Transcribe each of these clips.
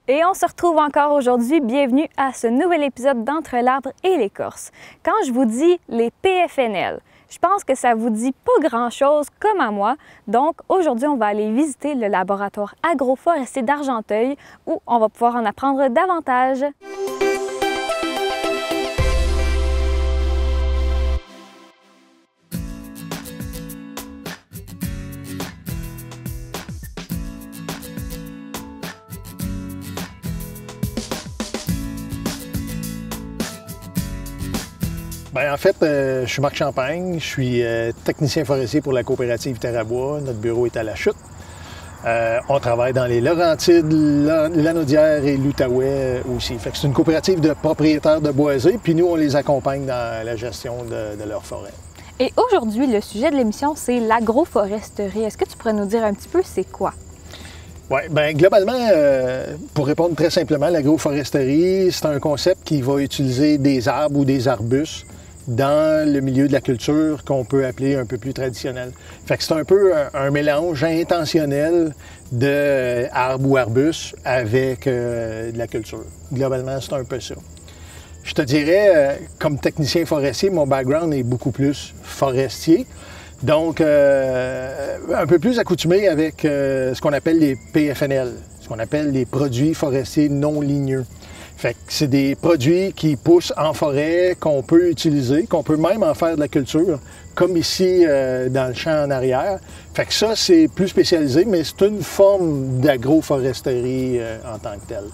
Et on se retrouve encore aujourd'hui. Bienvenue à ce nouvel épisode d'Entre l'arbre et l'écorce. Quand je vous dis les PFNL, je pense que ça vous dit pas grand-chose comme à moi. Donc aujourd'hui, on va aller visiter le laboratoire agroforestier d'Argenteuil où on va pouvoir en apprendre davantage. Bien, en fait, je suis Marc Champagne, je suis technicien forestier pour la coopérative Terrabois. Notre bureau est à La Chute. On travaille dans les Laurentides, Lanaudière et l'Outaouais aussi. Fait que c'est une coopérative de propriétaires de boisés, puis nous, on les accompagne dans la gestion de leur forêt. Et aujourd'hui, le sujet de l'émission, c'est l'agroforesterie. Est-ce que tu pourrais nous dire un petit peu c'est quoi? Oui, bien globalement, pour répondre très simplement, l'agroforesterie, c'est un concept qui va utiliser des arbres ou des arbustes dans le milieu de la culture qu'on peut appeler un peu plus traditionnel. Fait que c'est un peu un mélange intentionnel d'arbres ou arbustes avec de la culture. Globalement, c'est un peu ça. Je te dirais, comme technicien forestier, mon background est beaucoup plus forestier. Donc, un peu plus accoutumé avec ce qu'on appelle les PFNL, ce qu'on appelle les produits forestiers non ligneux. Fait que c'est des produits qui poussent en forêt, qu'on peut utiliser, qu'on peut même en faire de la culture, comme ici dans le champ en arrière. Fait que ça, c'est plus spécialisé, mais c'est une forme d'agroforesterie en tant que telle.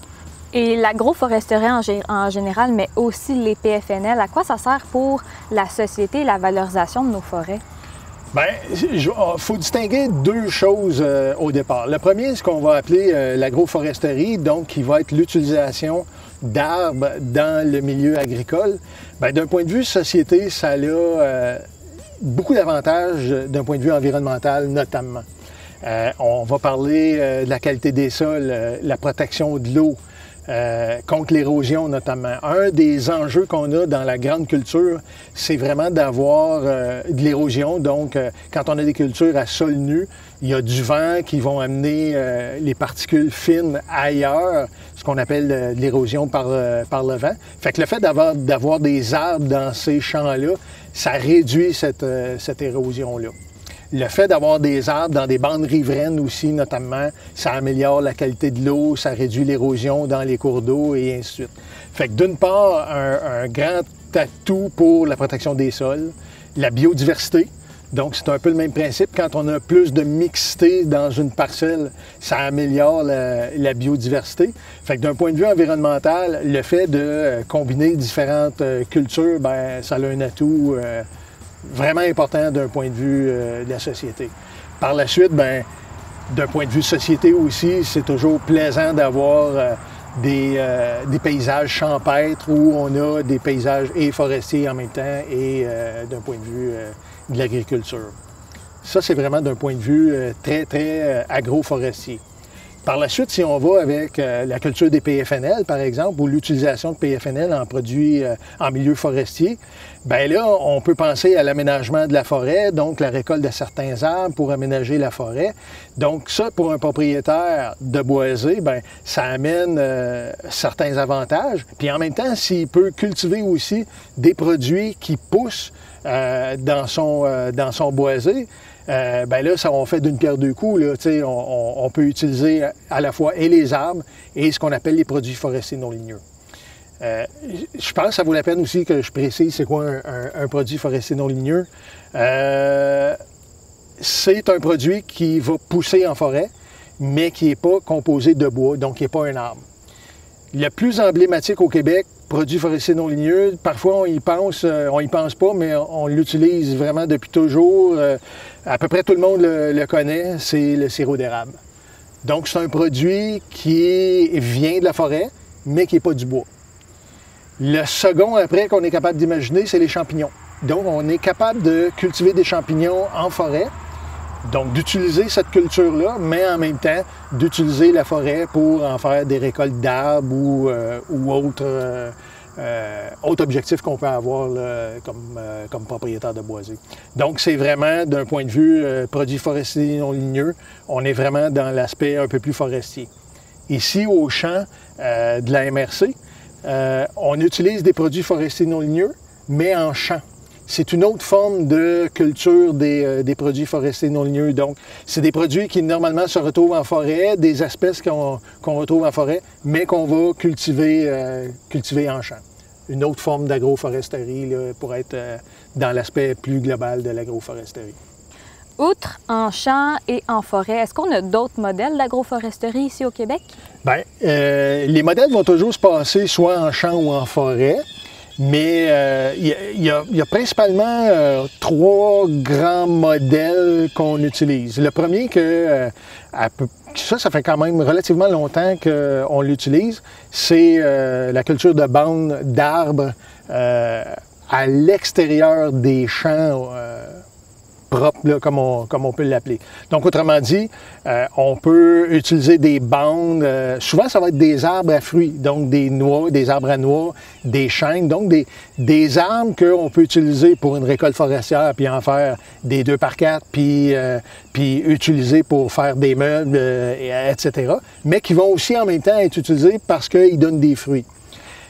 Et l'agroforesterie en général, mais aussi les PFNL, à quoi ça sert pour la société et la valorisation de nos forêts? Bien, il faut distinguer deux choses au départ. Le premier, c'est ce qu'on va appeler l'agroforesterie, donc qui va être l'utilisation d'arbres dans le milieu agricole. Bien, d'un point de vue société, ça a beaucoup d'avantages d'un point de vue environnemental notamment. On va parler de la qualité des sols, la protection de l'eau, contre l'érosion notamment. Un des enjeux qu'on a dans la grande culture, c'est vraiment d'avoir de l'érosion. Donc, quand on a des cultures à sol nu, il y a du vent qui vont amener les particules fines ailleurs, ce qu'on appelle de l'érosion par le vent. Fait que le fait d'avoir des arbres dans ces champs-là, ça réduit cette érosion-là. Le fait d'avoir des arbres dans des bandes riveraines aussi, notamment, ça améliore la qualité de l'eau, ça réduit l'érosion dans les cours d'eau et ainsi de suite. Fait que d'une part, un grand atout pour la protection des sols, la biodiversité. Donc, c'est un peu le même principe. Quand on a plus de mixité dans une parcelle, ça améliore la biodiversité. Fait que d'un point de vue environnemental, le fait de combiner différentes cultures, bien, ça a un atout vraiment important d'un point de vue de la société. Par la suite, bien, d'un point de vue société aussi, c'est toujours plaisant d'avoir des paysages champêtres où on a des paysages et forestiers en même temps et d'un point de vue de l'agriculture. Ça, c'est vraiment d'un point de vue très, très agroforestier. Par la suite, si on va avec la culture des PFNL, par exemple, ou l'utilisation de PFNL en produits en milieu forestier, bien là, on peut penser à l'aménagement de la forêt, donc la récolte de certains arbres pour aménager la forêt. Donc ça, pour un propriétaire de boisé, bien, ça amène certains avantages. Puis en même temps, s'il peut cultiver aussi des produits qui poussent dans son boisé, bien là, ça on fait d'une pierre deux coups. Là, on peut utiliser à la fois et les arbres et ce qu'on appelle les produits forestiers non ligneux. Je pense que ça vaut la peine aussi que je précise c'est quoi un produit forestier non ligneux. C'est un produit qui va pousser en forêt, mais qui n'est pas composé de bois, donc qui n'est pas un arbre. Le plus emblématique au Québec, produit forestier non ligneux, parfois on y pense pas, mais on l'utilise vraiment depuis toujours. À peu près tout le monde le connaît, c'est le sirop d'érable. Donc c'est un produit qui vient de la forêt, mais qui n'est pas du bois. Le second après qu'on est capable d'imaginer, c'est les champignons. Donc on est capable de cultiver des champignons en forêt, donc d'utiliser cette culture-là, mais en même temps d'utiliser la forêt pour en faire des récoltes d'arbres ou autres objectifs qu'on peut avoir là, comme propriétaire de boisé. Donc c'est vraiment d'un point de vue produits forestiers non ligneux, on est vraiment dans l'aspect un peu plus forestier. Ici, au champ de la MRC, on utilise des produits forestiers non ligneux, mais en champ. C'est une autre forme de culture des produits forestiers non ligneux. Donc, c'est des produits qui normalement se retrouvent en forêt, des espèces qu'on retrouve en forêt, mais qu'on va cultiver en champ. Une autre forme d'agroforesterie là, pour être dans l'aspect plus global de l'agroforesterie. Outre en champ et en forêt, est-ce qu'on a d'autres modèles d'agroforesterie ici au Québec? Bien, les modèles vont toujours se passer soit en champ ou en forêt. Mais il y a principalement 3 grands modèles qu'on utilise. Le premier, ça fait quand même relativement longtemps qu'on l'utilise, c'est la culture de bandes d'arbres à l'extérieur des champs propre, là, comme on peut l'appeler. Donc, autrement dit, on peut utiliser des bandes. Souvent, ça va être des arbres à fruits, donc des noix, des arbres à noix, des chênes, donc des arbres qu'on peut utiliser pour une récolte forestière, puis en faire des 2x4, puis utiliser pour faire des meubles, etc. Mais qui vont aussi en même temps être utilisés parce qu'ils donnent des fruits.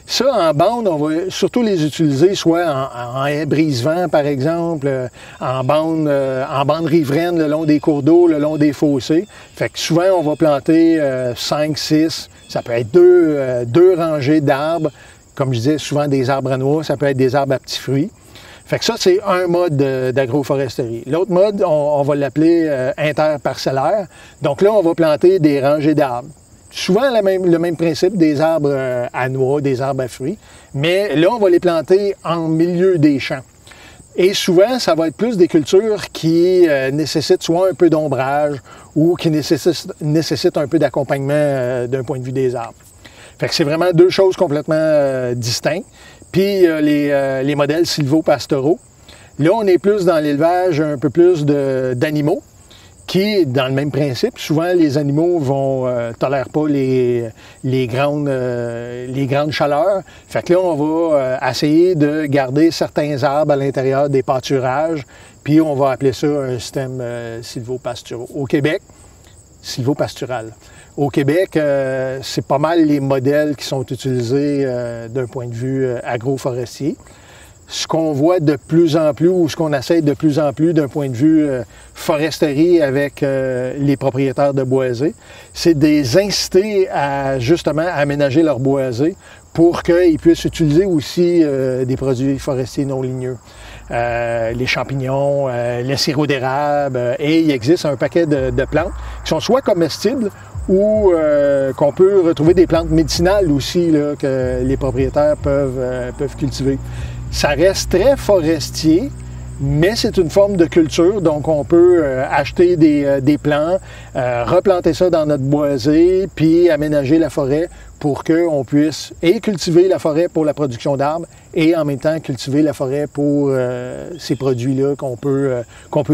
Ça, en bande, on va surtout les utiliser soit en haie brise-vent, par exemple, en bande riveraine le long des cours d'eau, le long des fossés. Fait que souvent, on va planter 5, 6, ça peut être deux rangées d'arbres. Comme je disais, souvent des arbres à noix, ça peut être des arbres à petits fruits. Fait que ça, c'est un mode d'agroforesterie. L'autre mode, on va l'appeler interparcellaire. Donc là, on va planter des rangées d'arbres. Souvent le même principe des arbres à noix, des arbres à fruits, mais là, on va les planter en milieu des champs. Et souvent, ça va être plus des cultures qui nécessitent soit un peu d'ombrage ou qui nécessitent un peu d'accompagnement d'un point de vue des arbres. Fait que c'est vraiment 2 choses complètement distinctes. Puis les modèles sylvopastoraux. Là, on est plus dans l'élevage un peu plus d'animaux, qui, dans le même principe, souvent les animaux tolèrent pas les grandes chaleurs. Fait que là, on va essayer de garder certains arbres à l'intérieur des pâturages, puis on va appeler ça un système sylvopastoral. Au Québec, sylvopastoral. Au Québec, c'est pas mal les modèles qui sont utilisés d'un point de vue agroforestier. Ce qu'on voit de plus en plus, ou ce qu'on essaie de plus en plus d'un point de vue foresterie avec les propriétaires de boisés, c'est de les inciter à justement aménager leur boisé pour qu'ils puissent utiliser aussi des produits forestiers non ligneux. Les champignons, le sirop d'érable, et il existe un paquet de plantes qui sont soit comestibles ou qu'on peut retrouver des plantes médicinales aussi là, que les propriétaires peuvent cultiver. Ça reste très forestier, mais c'est une forme de culture, donc on peut acheter des plants, replanter ça dans notre boisé, puis aménager la forêt pour qu'on puisse cultiver la forêt pour la production d'arbres et en même temps cultiver la forêt pour ces produits-là qu'on peut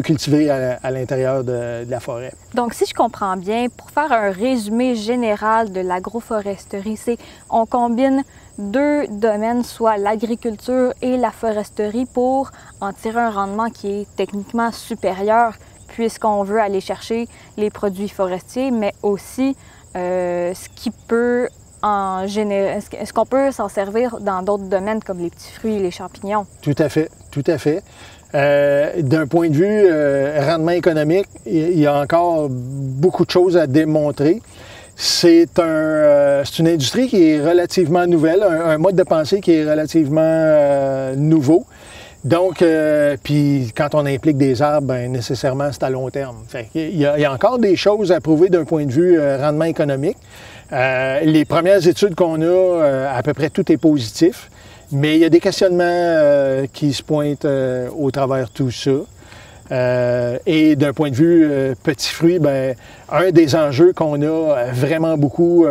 cultiver à l'intérieur de la forêt. Donc, si je comprends bien, pour faire un résumé général de l'agroforesterie, c'est on combine 2 domaines, soit l'agriculture et la foresterie, pour en tirer un rendement qui est techniquement supérieur, puisqu'on veut aller chercher les produits forestiers, mais aussi est-ce qu'on peut s'en servir dans d'autres domaines comme les petits fruits et les champignons? Tout à fait, tout à fait. D'un point de vue rendement économique, il y a encore beaucoup de choses à démontrer. C'est une industrie qui est relativement nouvelle, un mode de pensée qui est relativement nouveau. Donc, puis quand on implique des arbres, bien, nécessairement, c'est à long terme. Fait qu'il y a encore des choses à prouver d'un point de vue rendement économique. Les premières études qu'on a, à peu près tout est positif, mais il y a des questionnements qui se pointent au travers de tout ça. Et d'un point de vue petits fruits, bien, un des enjeux qu'on a vraiment beaucoup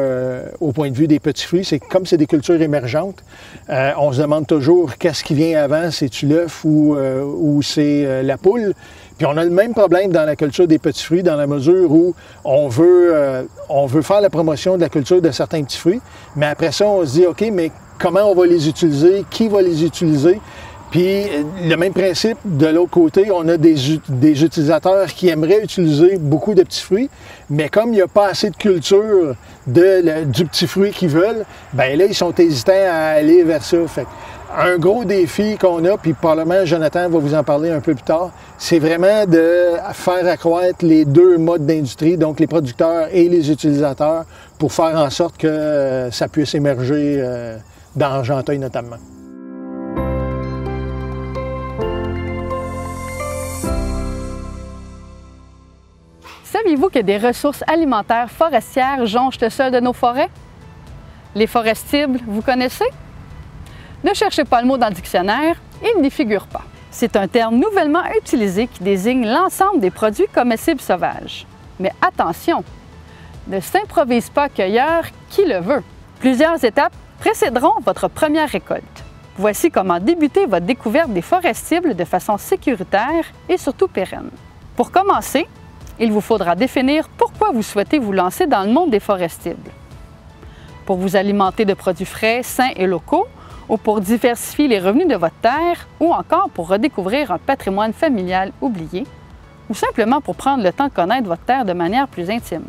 au point de vue des petits fruits, c'est que comme c'est des cultures émergentes, on se demande toujours qu'est-ce qui vient avant, c'est-tu l'œuf ou c'est la poule? Puis on a le même problème dans la culture des petits fruits, dans la mesure où on veut faire la promotion de la culture de certains petits fruits, mais après ça, on se dit, OK, mais comment on va les utiliser? Qui va les utiliser? Puis le même principe, de l'autre côté, on a des utilisateurs qui aimeraient utiliser beaucoup de petits fruits, mais comme il n'y a pas assez de culture du petit fruit qu'ils veulent, bien là, ils sont hésitants à aller vers ça. Fait un gros défi qu'on a, puis probablement Jonathan va vous en parler un peu plus tard, c'est vraiment de faire accroître les deux modes d'industrie, donc les producteurs et les utilisateurs, pour faire en sorte que ça puisse émerger dans Argenteuil notamment. Saviez-vous que des ressources alimentaires forestières jonchent le sol de nos forêts? Les forestibles, vous connaissez? Ne cherchez pas le mot dans le dictionnaire, il n'y figure pas. C'est un terme nouvellement utilisé qui désigne l'ensemble des produits comestibles sauvages. Mais attention, ne s'improvise pas cueilleur qui le veut. Plusieurs étapes précéderont votre première récolte. Voici comment débuter votre découverte des forestibles de façon sécuritaire et surtout pérenne. Pour commencer, il vous faudra définir pourquoi vous souhaitez vous lancer dans le monde des forestibles. Pour vous alimenter de produits frais, sains et locaux, ou pour diversifier les revenus de votre terre, ou encore pour redécouvrir un patrimoine familial oublié, ou simplement pour prendre le temps de connaître votre terre de manière plus intime.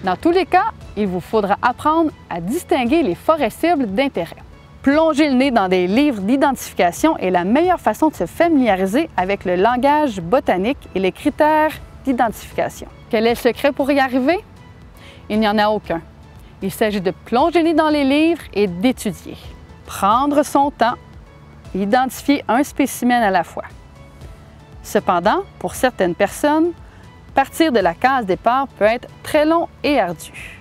Dans tous les cas, il vous faudra apprendre à distinguer les forestibles d'intérêt. Plonger le nez dans des livres d'identification est la meilleure façon de se familiariser avec le langage botanique et les critères d'identification. Quel est le secret pour y arriver? Il n'y en a aucun. Il s'agit de plonger le nez dans les livres et d'étudier. Prendre son temps, identifier un spécimen à la fois. Cependant, pour certaines personnes, partir de la case départ peut être très long et ardu.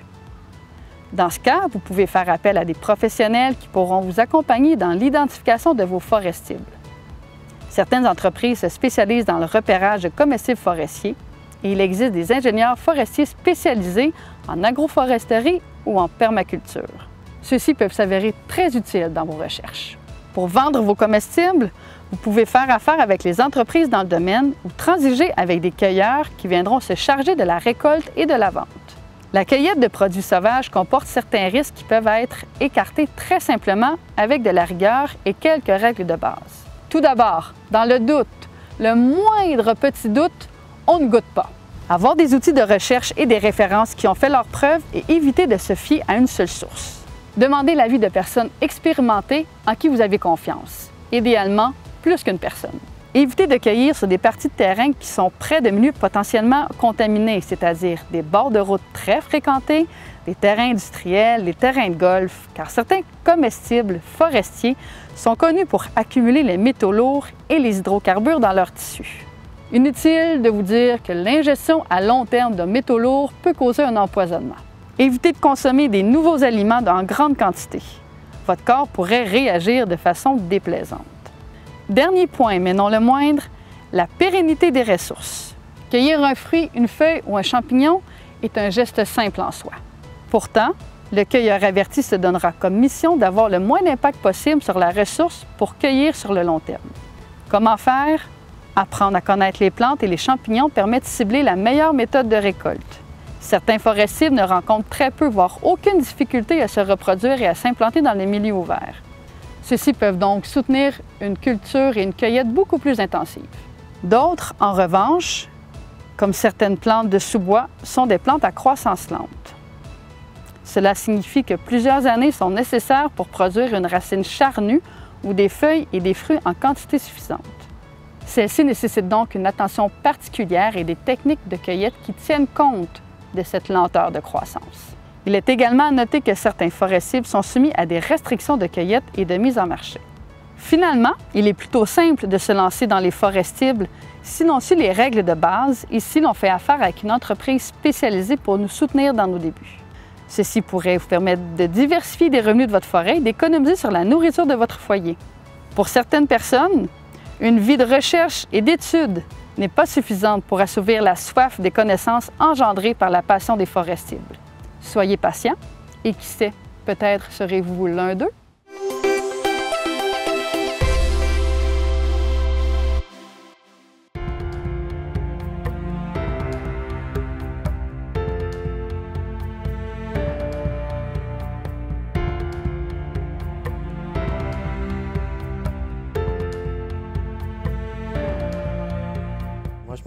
Dans ce cas, vous pouvez faire appel à des professionnels qui pourront vous accompagner dans l'identification de vos forestibles. Certaines entreprises se spécialisent dans le repérage de comestibles forestiers et il existe des ingénieurs forestiers spécialisés en agroforesterie ou en permaculture. Ceux-ci peuvent s'avérer très utiles dans vos recherches. Pour vendre vos comestibles, vous pouvez faire affaire avec les entreprises dans le domaine ou transiger avec des cueilleurs qui viendront se charger de la récolte et de la vente. La cueillette de produits sauvages comporte certains risques qui peuvent être écartés très simplement avec de la rigueur et quelques règles de base. Tout d'abord, dans le doute, le moindre petit doute, on ne goûte pas. Avoir des outils de recherche et des références qui ont fait leurs preuves et éviter de se fier à une seule source. Demandez l'avis de personnes expérimentées en qui vous avez confiance, idéalement plus qu'une personne. Évitez de cueillir sur des parties de terrain qui sont près de milieux potentiellement contaminés, c'est-à-dire des bords de route très fréquentés, des terrains industriels, des terrains de golf, car certains comestibles forestiers sont connus pour accumuler les métaux lourds et les hydrocarbures dans leurs tissus. Inutile de vous dire que l'ingestion à long terme de métaux lourds peut causer un empoisonnement. Évitez de consommer des nouveaux aliments en grande quantité. Votre corps pourrait réagir de façon déplaisante. Dernier point, mais non le moindre, la pérennité des ressources. Cueillir un fruit, une feuille ou un champignon est un geste simple en soi. Pourtant, le cueilleur averti se donnera comme mission d'avoir le moins d'impact possible sur la ressource pour cueillir sur le long terme. Comment faire? Apprendre à connaître les plantes et les champignons permet de cibler la meilleure méthode de récolte. Certains forestibles ne rencontrent très peu, voire aucune difficulté à se reproduire et à s'implanter dans les milieux ouverts. Ceux-ci peuvent donc soutenir une culture et une cueillette beaucoup plus intensives. D'autres, en revanche, comme certaines plantes de sous-bois, sont des plantes à croissance lente. Cela signifie que plusieurs années sont nécessaires pour produire une racine charnue ou des feuilles et des fruits en quantité suffisante. Celles-ci nécessitent donc une attention particulière et des techniques de cueillette qui tiennent compte de cette lenteur de croissance. Il est également à noter que certains forestibles sont soumis à des restrictions de cueillette et de mise en marché. Finalement, il est plutôt simple de se lancer dans les forestibles si l'on suit les règles de base et si l'on fait affaire avec une entreprise spécialisée pour nous soutenir dans nos débuts. Ceci pourrait vous permettre de diversifier des revenus de votre forêt et d'économiser sur la nourriture de votre foyer. Pour certaines personnes, une vie de recherche et d'études n'est pas suffisante pour assouvir la soif des connaissances engendrées par la passion des forestibles. Soyez patient et qui sait, peut-être serez-vous l'un d'eux.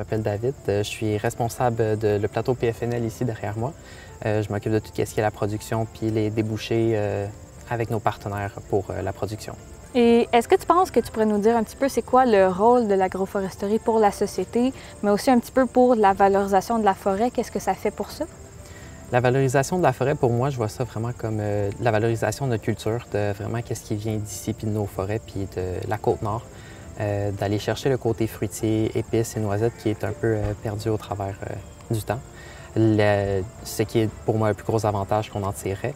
m'appelle David. Je suis responsable de le plateau PFNL ici derrière moi. Je m'occupe de tout ce qui est la production puis les débouchés avec nos partenaires pour la production. Et est-ce que tu penses que tu pourrais nous dire un petit peu c'est quoi le rôle de l'agroforesterie pour la société, mais aussi un petit peu pour la valorisation de la forêt? Qu'est-ce que ça fait pour ça? La valorisation de la forêt, pour moi, je vois ça vraiment comme la valorisation de notre culture, de vraiment qu'est-ce qui vient d'ici, puis de nos forêts, puis de la Côte-Nord, d'aller chercher le côté fruitier, épices et noisettes qui est un peu perdu au travers du temps. Ce qui est pour moi le plus gros avantage qu'on en tirerait,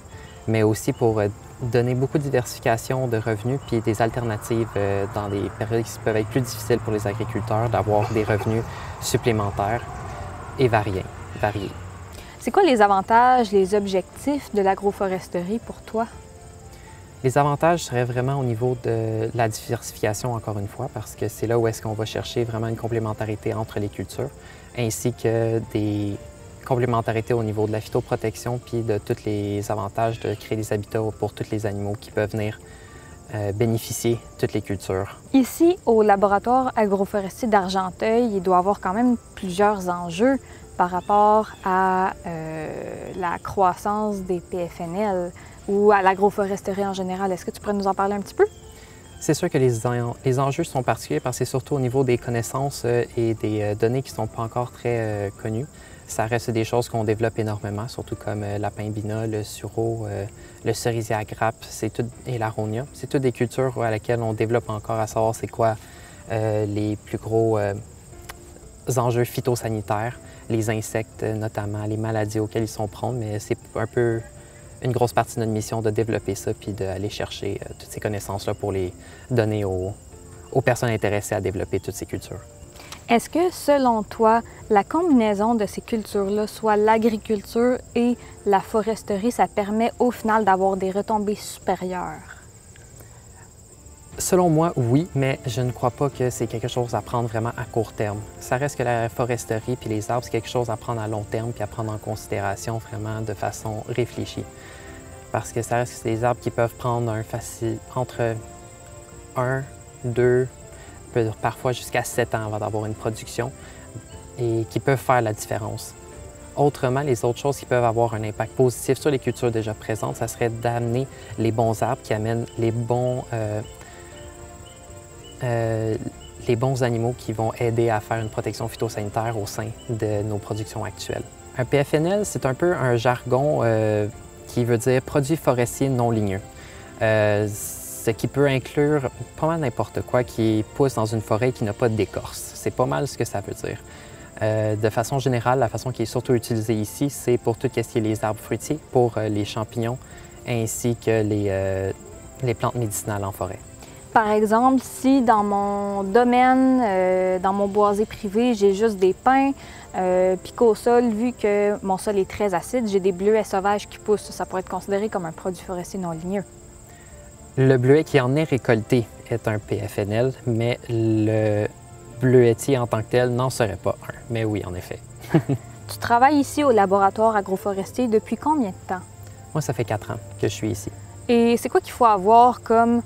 mais aussi pour donner beaucoup de diversification de revenus puis des alternatives dans des périodes qui peuvent être plus difficiles pour les agriculteurs, d'avoir des revenus supplémentaires et variés. C'est quoi les avantages, les objectifs de l'agroforesterie pour toi? Les avantages seraient vraiment au niveau de la diversification, encore une fois, parce que c'est là où est-ce qu'on va chercher vraiment une complémentarité entre les cultures, ainsi que des complémentarités au niveau de la phytoprotection, puis de tous les avantages de créer des habitats pour tous les animaux qui peuvent venir bénéficier de toutes les cultures. Ici, au laboratoire agroforestier d'Argenteuil, il doit y avoir quand même plusieurs enjeux par rapport à la croissance des PFNL ou à l'agroforesterie en général. Est-ce que tu pourrais nous en parler un petit peu? C'est sûr que les enjeux sont particuliers parce que c'est surtout au niveau des connaissances et des données qui ne sont pas encore très connues. Ça reste des choses qu'on développe énormément, surtout comme la pimbina, le sureau, le cerisier à grappe et l'aronia. C'est toutes des cultures à laquelle on développe encore à savoir c'est quoi les plus gros enjeux phytosanitaires, les insectes notamment, les maladies auxquelles ils sont prompts, mais c'est un peu une grosse partie de notre mission de développer ça puis d'aller chercher toutes ces connaissances-là pour les donner aux personnes intéressées à développer toutes ces cultures. Est-ce que, selon toi, la combinaison de ces cultures-là, soit l'agriculture et la foresterie, ça permet au final d'avoir des retombées supérieures? Selon moi, oui, mais je ne crois pas que c'est quelque chose à prendre vraiment à court terme. Ça reste que la foresterie puis les arbres, c'est quelque chose à prendre à long terme puis à prendre en considération vraiment de façon réfléchie. Parce que ça reste que c'est des arbres qui peuvent prendre entre 1, 2, parfois jusqu'à 7 ans avant d'avoir une production et qui peuvent faire la différence. Autrement, les autres choses qui peuvent avoir un impact positif sur les cultures déjà présentes, ça serait d'amener les bons arbres qui amènent les bons animaux qui vont aider à faire une protection phytosanitaire au sein de nos productions actuelles. Un PFNL, c'est un peu un jargon qui veut dire produit forestier non ligneux. Ce qui peut inclure pas mal n'importe quoi qui pousse dans une forêt qui n'a pas d'écorce. C'est pas mal ce que ça veut dire. De façon générale, la façon qui est surtout utilisée ici, c'est pour tout ce qui est les arbres fruitiers, pour les champignons, ainsi que les plantes médicinales en forêt. Par exemple, si dans mon domaine, dans mon boisé privé, j'ai juste des pins, puis qu'au sol, vu que mon sol est très acide, j'ai des bleuets sauvages qui poussent, ça pourrait être considéré comme un produit forestier non ligneux. Le bleuet qui en est récolté est un PFNL, mais le bleuetier en tant que tel n'en serait pas un. Mais oui, en effet. Tu travailles ici au laboratoire agroforestier depuis combien de temps? Moi, ça fait 4 ans que je suis ici. Et c'est quoi qu'il faut avoir comme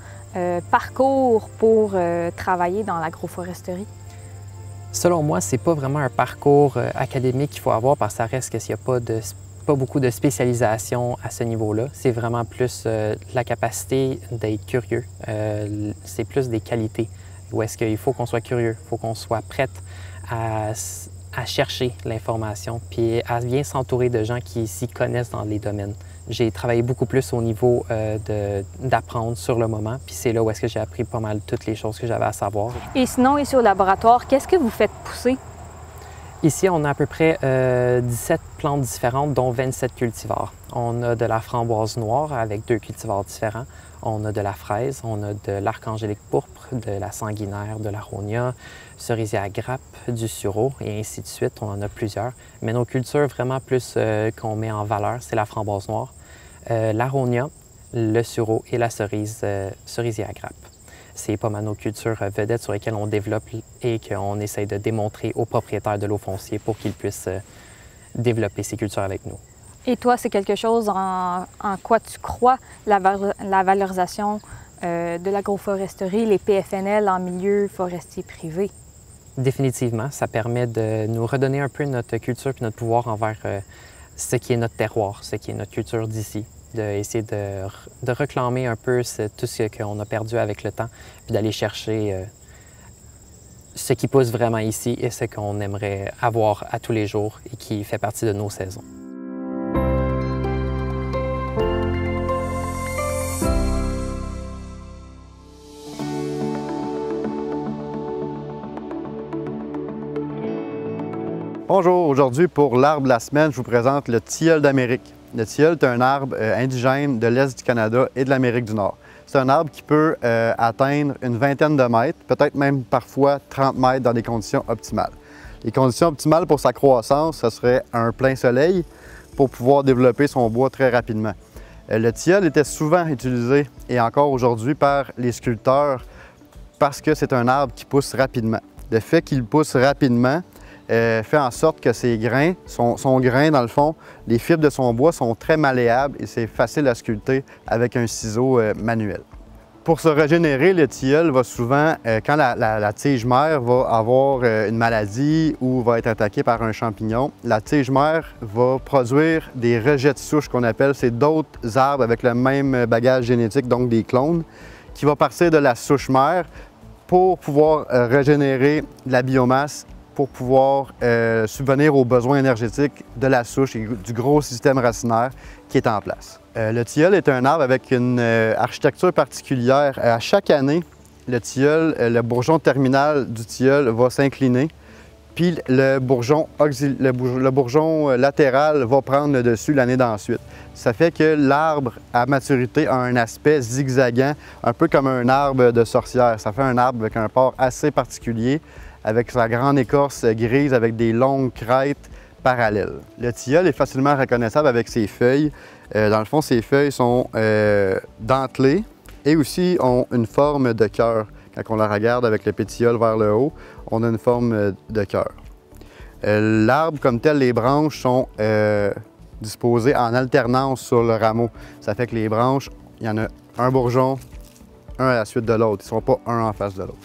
parcours pour travailler dans l'agroforesterie? Selon moi, c'est pas vraiment un parcours académique qu'il faut avoir parce que ça reste qu'il n'y a pas beaucoup de spécialisation à ce niveau-là. C'est vraiment plus la capacité d'être curieux. C'est plus des qualités. Où est-ce qu'il faut qu'on soit curieux, il faut qu'on soit prête à chercher l'information puis à bien s'entourer de gens qui s'y connaissent dans les domaines. J'ai travaillé beaucoup plus au niveau d'apprendre sur le moment, puis c'est là où est-ce que j'ai appris pas mal toutes les choses que j'avais à savoir. Et sinon, ici au laboratoire, qu'est-ce que vous faites pousser? Ici, on a à peu près 17 plantes différentes, dont 27 cultivars. On a de la framboise noire avec 2 cultivars différents. On a de la fraise, on a de l'arc-angélique pourpre, de la sanguinaire, de l'aronia, cerisier à grappe, du sureau et ainsi de suite. On en a plusieurs. Mais nos cultures vraiment plus qu'on met en valeur, c'est la framboise noire, l'aronia, le sureau et la cerisier à grappe. C'est pas mal nos cultures vedettes sur lesquelles on développe et qu'on essaye de démontrer aux propriétaires de l'eau foncier pour qu'ils puissent développer ces cultures avec nous. Et toi, c'est quelque chose en quoi tu crois, la valorisation de l'agroforesterie, les PFNL en milieu forestier privé? Définitivement, ça permet de nous redonner un peu notre culture et notre pouvoir envers ce qui est notre terroir, ce qui est notre culture d'ici. D'essayer de réclamer un peu tout ce qu'on a perdu avec le temps, puis d'aller chercher ce qui pousse vraiment ici et ce qu'on aimerait avoir à tous les jours et qui fait partie de nos saisons. Bonjour, aujourd'hui pour l'arbre de la semaine, je vous présente le tilleul d'Amérique. Le tilleul est un arbre indigène de l'Est du Canada et de l'Amérique du Nord. C'est un arbre qui peut atteindre une vingtaine de mètres, peut-être même parfois 30 mètres dans des conditions optimales. Les conditions optimales pour sa croissance, ce serait un plein soleil pour pouvoir développer son bois très rapidement. Le tilleul était souvent utilisé, et encore aujourd'hui, par les sculpteurs parce que c'est un arbre qui pousse rapidement. Le fait qu'il pousse rapidement fait en sorte que ses grains, son grain dans le fond, les fibres de son bois sont très malléables et c'est facile à sculpter avec un ciseau manuel. Pour se régénérer, le tilleul va souvent, quand la tige mère va avoir une maladie ou va être attaquée par un champignon, la tige mère va produire des rejets de souche qu'on appelle, c'est d'autres arbres avec le même bagage génétique, donc des clones, qui vont partir de la souche mère pour pouvoir régénérer la biomasse, pour pouvoir subvenir aux besoins énergétiques de la souche et du gros système racinaire qui est en place. Le tilleul est un arbre avec une architecture particulière. À chaque année, le tilleul, le bourgeon terminal du tilleul va s'incliner, puis le bourgeon latéral va prendre le dessus l'année d'ensuite. Ça fait que l'arbre à maturité a un aspect zigzagant, un peu comme un arbre de sorcière. Ça fait un arbre avec un port assez particulier, avec sa grande écorce grise avec des longues crêtes parallèles. Le tilleul est facilement reconnaissable avec ses feuilles. Dans le fond, ses feuilles sont dentelées et aussi ont une forme de cœur. Quand on la regarde avec le pétiole vers le haut, on a une forme de cœur. L'arbre comme tel, les branches sont disposées en alternance sur le rameau. Ça fait que les branches, il y en a un bourgeon, un à la suite de l'autre. Ils ne sont pas un en face de l'autre.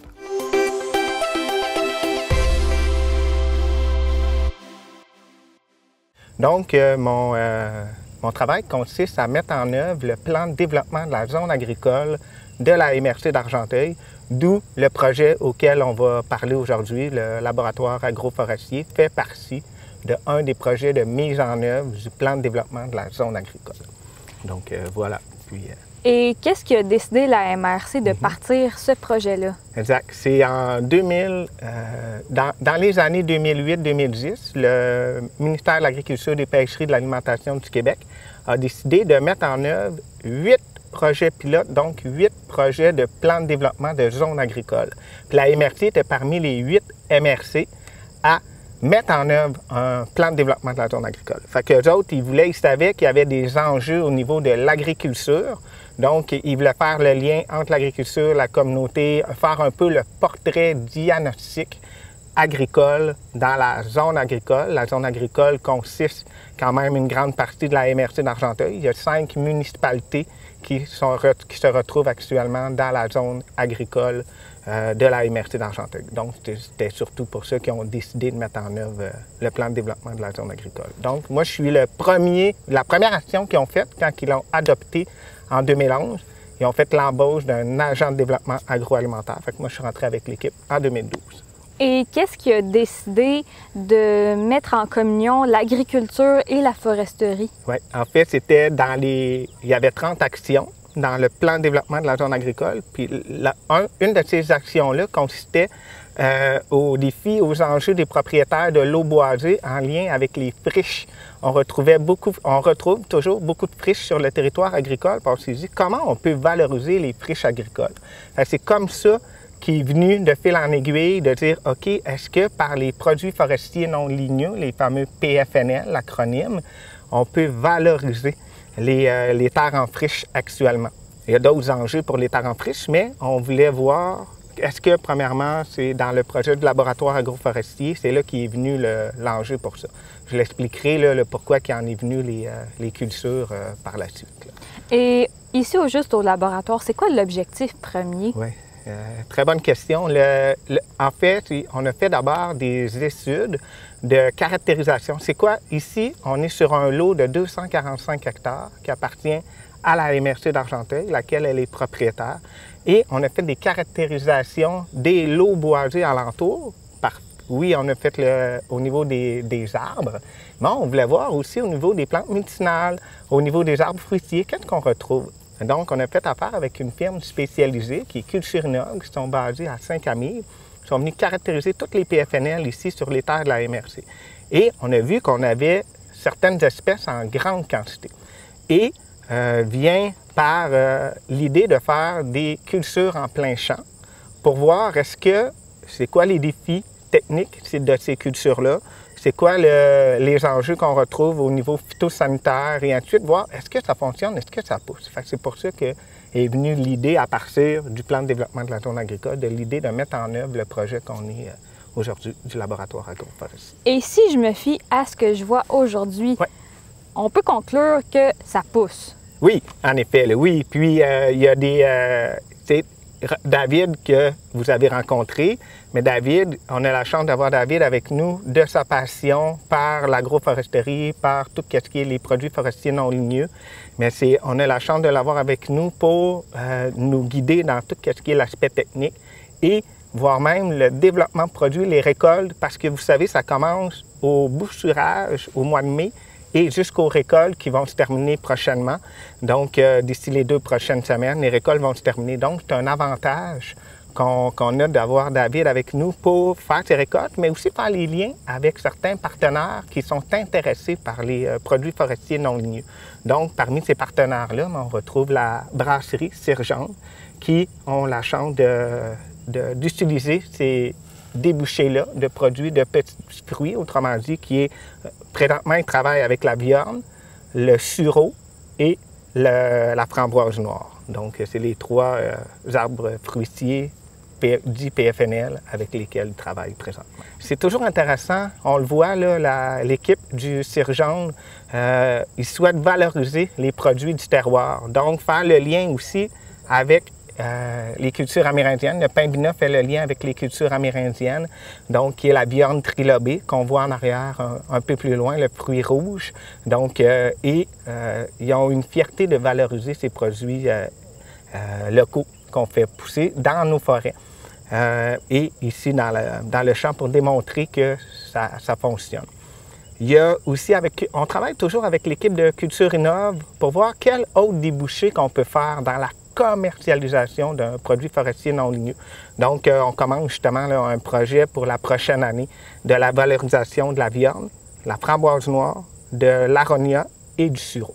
Donc, mon travail consiste à mettre en œuvre le plan de développement de la zone agricole de la MRC d'Argenteuil, d'où le projet auquel on va parler aujourd'hui, le laboratoire agroforestier, fait partie d'un des projets de mise en œuvre du plan de développement de la zone agricole. Donc, voilà. Puis, Et qu'est-ce qui a décidé la MRC de partir ce projet-là? Exact. C'est en 2000, dans les années 2008-2010, le ministère de l'Agriculture, des Pêcheries et de l'Alimentation du Québec a décidé de mettre en œuvre 8 projets pilotes, donc 8 projets de plan de développement de zones agricoles. Puis la MRC était parmi les 8 MRC à mettre en œuvre un plan de développement de la zone agricole. Fait qu'eux autres, ils savaient qu'il y avait des enjeux au niveau de l'agriculture. Donc, ils voulaient faire le lien entre l'agriculture, la communauté, faire un peu le portrait diagnostic agricole dans la zone agricole. La zone agricole consiste quand même une grande partie de la MRC d'Argenteuil. Il y a 5 municipalités qui se retrouvent actuellement dans la zone agricole de la MRC d'Argenteuil. Donc, c'était surtout pour ça qu'ils ont décidé de mettre en œuvre le plan de développement de la zone agricole. Donc, moi, je suis la première action qu'ils ont faite quand ils l'ont adopté en 2011. Ils ont fait l'embauche d'un agent de développement agroalimentaire. Fait que moi, je suis rentré avec l'équipe en 2012. Et qu'est-ce qui a décidé de mettre en communion l'agriculture et la foresterie? Oui, en fait, c'était il y avait 30 actions dans le plan de développement de la zone agricole. Puis une de ces actions-là consistait aux défis, aux enjeux des propriétaires de l'eau boisée en lien avec les friches. On retrouve toujours beaucoup de friches sur le territoire agricole. On s'est dit comment on peut valoriser les friches agricoles. C'est comme ça qui est venu de fil en aiguille de dire, OK, est-ce que par les produits forestiers non ligneux, les fameux PFNL, l'acronyme, on peut valoriser les terres en friche actuellement? Il y a d'autres enjeux pour les terres en friche, mais on voulait voir, est-ce que, premièrement, c'est dans le projet du laboratoire agroforestier, c'est là qui est venu l'enjeu pour ça. Je l'expliquerai, le pourquoi qui en est venu les cultures par la suite. Là. Et ici, au laboratoire, c'est quoi l'objectif premier? Oui. très bonne question. En fait, on a fait d'abord des études de caractérisation. C'est quoi? Ici, on est sur un lot de 245 hectares qui appartient à la MRC d'Argenteuil, laquelle elle est propriétaire. Et on a fait des caractérisations des lots boisés alentours. Oui, on a fait au niveau des arbres, mais on voulait voir aussi au niveau des plantes médicinales, au niveau des arbres fruitiers, qu'est-ce qu'on retrouve? Donc, on a fait affaire avec une firme spécialisée qui est Culture Innov, qui sont basés à Saint-Camille. Ils sont venus caractériser toutes les PFNL ici sur les terres de la MRC. Et on a vu qu'on avait certaines espèces en grande quantité. Et vient par l'idée de faire des cultures en plein champ pour voir c'est quoi les défis techniques de ces cultures-là, c'est quoi les enjeux qu'on retrouve au niveau phytosanitaire et ainsi de suite, voir est-ce que ça fonctionne, est-ce que ça pousse. C'est pour ça qu'est venue l'idée à partir du plan de développement de la zone agricole, de l'idée de mettre en œuvre le projet qu'on est aujourd'hui du laboratoire agroforestier. Et si je me fie à ce que je vois aujourd'hui, ouais, on peut conclure que ça pousse. Oui, en effet, oui. Puis il y a David que vous avez rencontré, mais David, on a la chance d'avoir David avec nous de sa passion par l'agroforesterie, par tout ce qui est les produits forestiers non ligneux. Mais on a la chance de l'avoir avec nous pour nous guider dans tout ce qui est l'aspect technique et voire même le développement de produits, les récoltes, parce que vous savez, ça commence au bouturage au mois de mai et jusqu'aux récoltes qui vont se terminer prochainement. Donc, d'ici les 2 prochaines semaines, les récoltes vont se terminer. Donc, c'est un avantage qu'on a d'avoir David avec nous pour faire ces récoltes, mais aussi faire les liens avec certains partenaires qui sont intéressés par les produits forestiers non ligneux. Donc, parmi ces partenaires-là, on retrouve la brasserie Sirgeante qui ont la chance d'utiliser ces débouchés-là de produits de petits fruits, autrement dit, qui est présentement, ils travaillent avec la viorne, le sureau et la framboise noire. Donc, c'est les 3 arbres fruitiers dits PFNL avec lesquels ils travaillent présentement. C'est toujours intéressant, on le voit, là, l'équipe du Sirgeante, ils souhaitent valoriser les produits du terroir. Donc, faire le lien aussi avec les cultures amérindiennes. Le Paimbina fait le lien avec les cultures amérindiennes, donc qui est la viorne trilobée qu'on voit en arrière un peu plus loin, le fruit rouge. Donc, ils ont une fierté de valoriser ces produits locaux qu'on fait pousser dans nos forêts et ici dans le champ pour démontrer que ça fonctionne. Il y a aussi on travaille toujours avec l'équipe de Culture Innov pour voir quel autre débouché qu'on peut faire dans la commercialisation d'un produit forestier non ligneux. Donc, on commence justement là, un projet pour la prochaine année de la valorisation de la viorne, la framboise noire, de l'aronia et du sureau.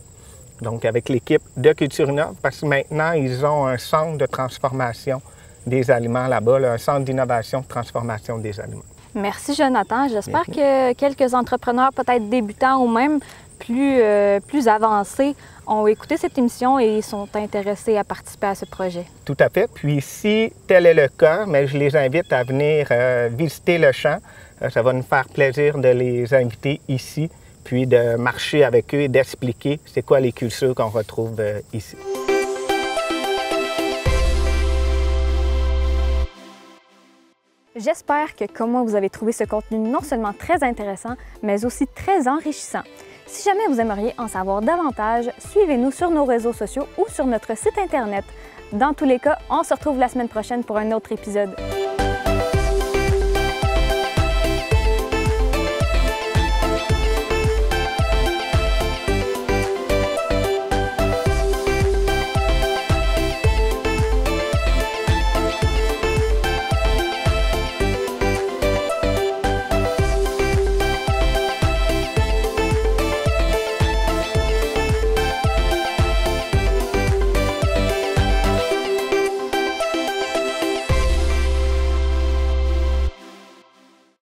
Donc, avec l'équipe de Culture Innov, parce que maintenant, ils ont un centre de transformation des aliments là-bas, là, un centre d'innovation de transformation des aliments. Merci, Jonathan. J'espère que quelques entrepreneurs, peut-être débutants ou même plus avancés, ont écouté cette émission et sont intéressés à participer à ce projet. Tout à fait. Puis si tel est le cas, mais je les invite à venir visiter le champ. Ça va nous faire plaisir de les inviter ici, puis de marcher avec eux et d'expliquer c'est quoi les cultures qu'on retrouve ici. J'espère que comme moi, vous avez trouvé ce contenu non seulement très intéressant, mais aussi très enrichissant. Si jamais vous aimeriez en savoir davantage, suivez-nous sur nos réseaux sociaux ou sur notre site Internet. Dans tous les cas, on se retrouve la semaine prochaine pour un autre épisode.